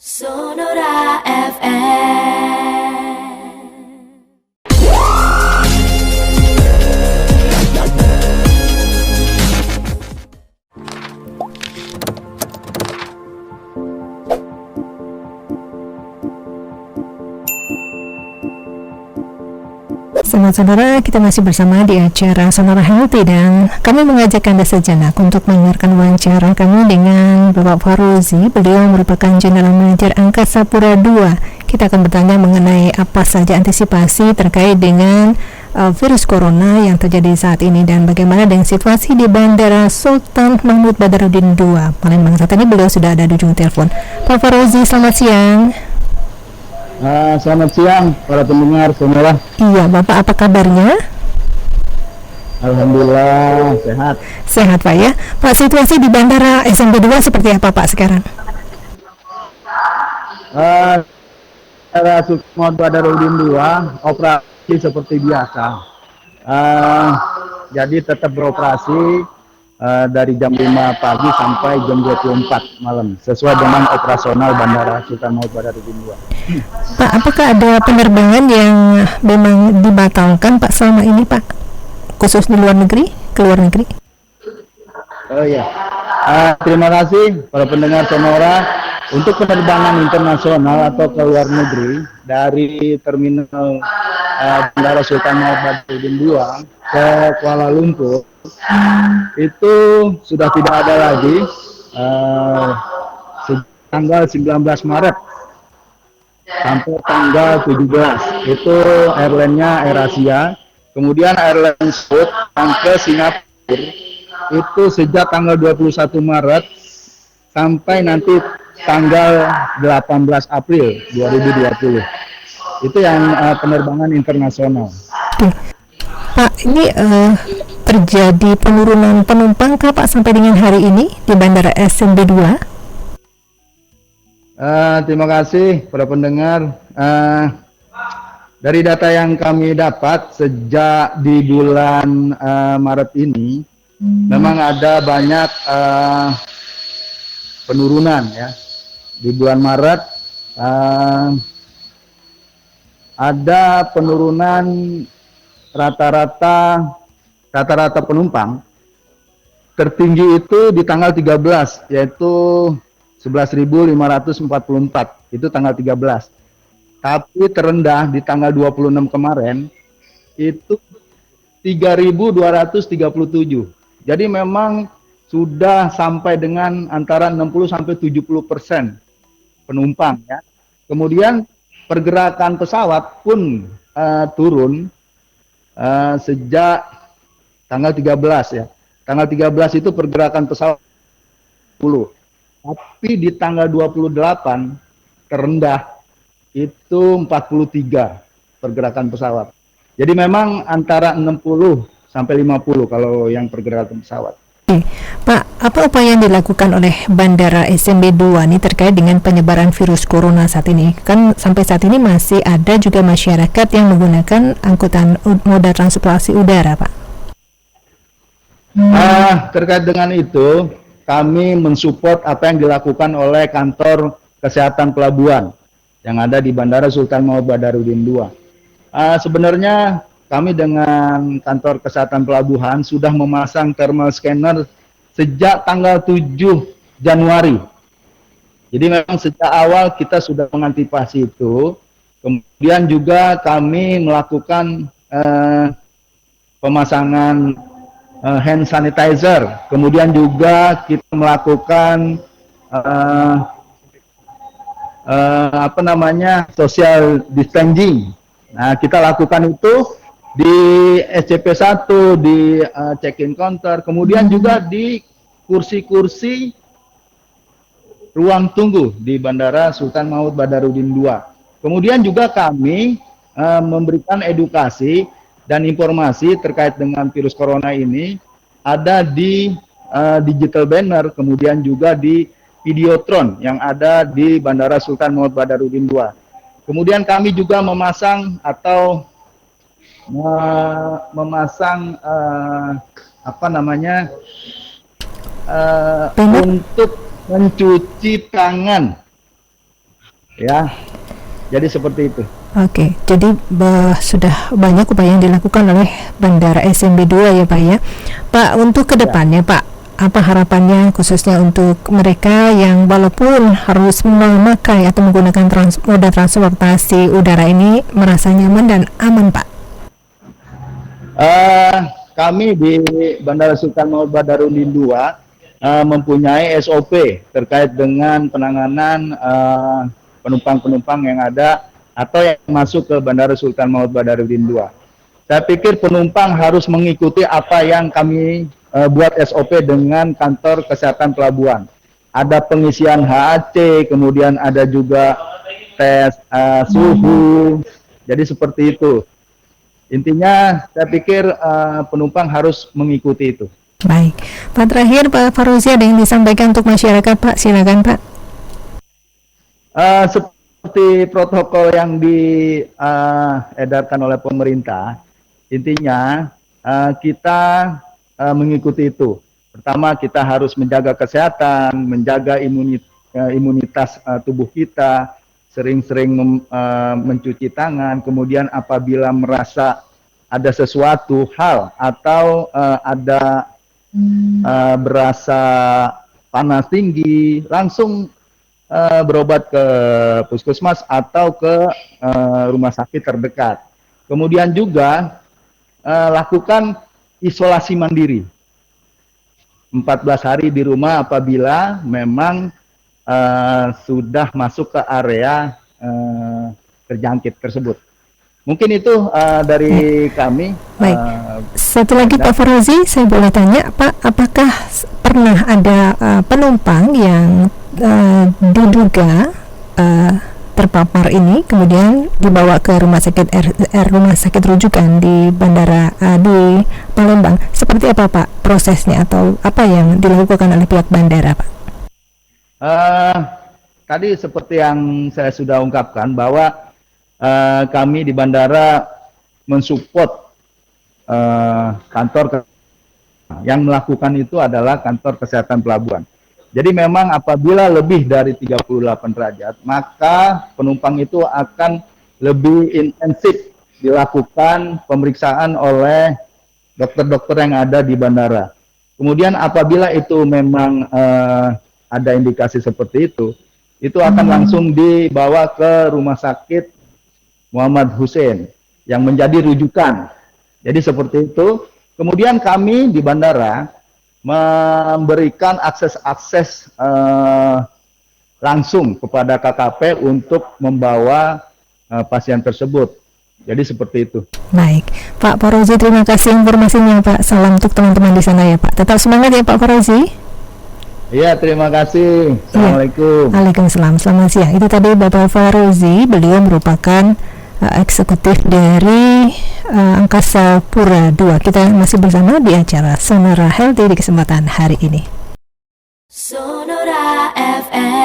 Sonora FM. Selamat saudara, kita masih bersama di acara Sonora Healthy dan kami mengajak Anda sejenak untuk mendengarkan wawancara kami dengan Bapak Farozi. Beliau merupakan General Manager Angkasa Pura II. Kita akan bertanya mengenai apa saja antisipasi terkait dengan virus corona yang terjadi saat ini dan bagaimana dengan situasi di Bandara Sultan Mahmud Badarudin II, Palembang. Saat ini beliau sudah ada di ujung telepon. Pak Farozi, selamat siang. Selamat siang para pendengar Sonora. Iya, Bapak apa kabarnya? Alhamdulillah sehat. Sehat Pak ya. Pak, situasi di Bandara SMP 2 seperti apa Pak sekarang? Bandara Sultan Mahmud Badarudin II operasi seperti biasa. Jadi tetap beroperasi dari jam 5 pagi sampai jam 24 malam sesuai dengan operasional Bandara Sultan Mahmud Badarudin II. Pak, apakah ada penerbangan yang memang dibatalkan Pak selama ini Pak? Khusus di luar negeri, ke luar negeri? Oh iya. Terima kasih para pendengar Sonora. Untuk penerbangan internasional atau ke luar negeri dari terminal Bandara Sultan Mahmud Badarudin II ke Kuala Lumpur itu sudah tidak ada lagi tanggal 19 Maret sampai tanggal 17. Itu airline-nya AirAsia. Kemudian airline Scoot sampai Singapura itu sejak tanggal 21 Maret sampai nanti tanggal 18 April 2020. Itu yang penerbangan internasional. Pak, ini terjadi penurunan penumpang kah Pak sampai dengan hari ini di Bandara SMP 2? Terima kasih para pendengar. Dari data yang kami dapat sejak di bulan Maret ini, memang ada banyak penurunan ya. Di bulan Maret ada penurunan rata-rata penumpang tertinggi itu di tanggal 13 yaitu 11.544 itu tanggal 13. Tapi terendah di tanggal 26 kemarin itu 3.237. Jadi memang sudah sampai dengan antara 60 sampai 70% penumpang ya. Kemudian pergerakan pesawat pun turun sejak tanggal 13 ya. Tanggal 13 itu pergerakan pesawat 10. Tapi di tanggal 28 terendah itu 43 pergerakan pesawat. Jadi memang antara 60 sampai 50 kalau yang pergerakan pesawat. Pak, apa upaya yang dilakukan oleh Bandara SMP 2 ini terkait dengan penyebaran virus corona saat ini? Kan sampai saat ini masih ada juga masyarakat yang menggunakan angkutan moda transportasi udara, Pak. Terkait dengan itu, kami mensupport apa yang dilakukan oleh kantor kesehatan pelabuhan yang ada di Bandara Sultan Mahmud Badarudin II. Sebenarnya kami dengan kantor kesehatan pelabuhan sudah memasang thermal scanner sejak tanggal 7 Januari. Jadi memang sejak awal kita sudah mengantisipasi itu. Kemudian juga kami melakukan pemasangan hand sanitizer. Kemudian juga kita melakukan social distancing. Nah, kita lakukan itu di SCP-1, di check-in counter, kemudian juga di kursi-kursi ruang tunggu di Bandara Sultan Mahmud Badarudin II. Kemudian juga kami memberikan edukasi dan informasi terkait dengan virus corona ini ada di digital banner, kemudian juga di videotron yang ada di Bandara Sultan Mahmud Badarudin II. Kemudian kami juga memasang untuk mencuci tangan Ya, jadi seperti itu. Oke, jadi sudah banyak upaya yang dilakukan oleh Bandara SMB 2 ya Pak ya. Pak, untuk kedepannya Pak, apa harapannya khususnya untuk mereka yang walaupun harus memakai atau menggunakan moda transportasi udara ini merasa nyaman dan aman Pak? Kami di Bandara Sultan Mahmud Badarudin II mempunyai SOP terkait dengan penanganan penumpang-penumpang yang ada atau yang masuk ke Bandara Sultan Mahmud Badarudin II. Saya pikir penumpang harus mengikuti apa yang kami buat SOP dengan kantor kesehatan pelabuhan. Ada pengisian HAC, kemudian ada juga tes suhu. Jadi seperti itu. Intinya saya pikir penumpang harus mengikuti itu. Baik, Pak, terakhir Pak Faruzi ada yang disampaikan untuk masyarakat Pak, silakan Pak. Seperti protokol yang diedarkan oleh pemerintah, intinya kita mengikuti itu. Pertama, kita harus menjaga kesehatan, menjaga imunitas tubuh kita, sering-sering mencuci tangan, kemudian apabila merasa ada sesuatu hal atau ada berasa panas tinggi, langsung berobat ke puskesmas atau ke rumah sakit terdekat. Kemudian juga lakukan isolasi mandiri 14 hari di rumah apabila memang sudah masuk ke area terjangkit tersebut. Mungkin itu dari kami. Baik. Satu lagi Pak Faruzi, saya boleh tanya Pak, apakah pernah ada penumpang yang diduga terpapar ini kemudian dibawa ke rumah sakit rujukan di bandara di Palembang? Seperti apa Pak prosesnya atau apa yang dilakukan oleh pihak bandara Pak? Tadi seperti yang saya sudah ungkapkan bahwa kami di bandara mensupport kantor yang melakukan itu adalah kantor kesehatan pelabuhan. Jadi memang apabila lebih dari 38 derajat, maka penumpang itu akan lebih intensif dilakukan pemeriksaan oleh dokter-dokter yang ada di bandara. Kemudian apabila itu memang ada indikasi seperti itu akan langsung dibawa ke rumah sakit Muhammad Hussein yang menjadi rujukan. Jadi seperti itu. Kemudian kami di bandara memberikan akses langsung kepada KKP untuk membawa pasien tersebut. Jadi seperti itu. Baik, Pak Faruzi, terima kasih informasinya Pak. Salam untuk teman-teman di sana ya Pak. Tetap semangat ya Pak Faruzi. Iya, terima kasih. Assalamualaikum. Waalaikumsalam. Selamat siang. Itu tadi Bapak Faruzi, beliau merupakan eksekutif dari Angkasa Pura II. Kita masih bersama di acara Sonora Healthy di kesempatan hari ini. Sonora FM.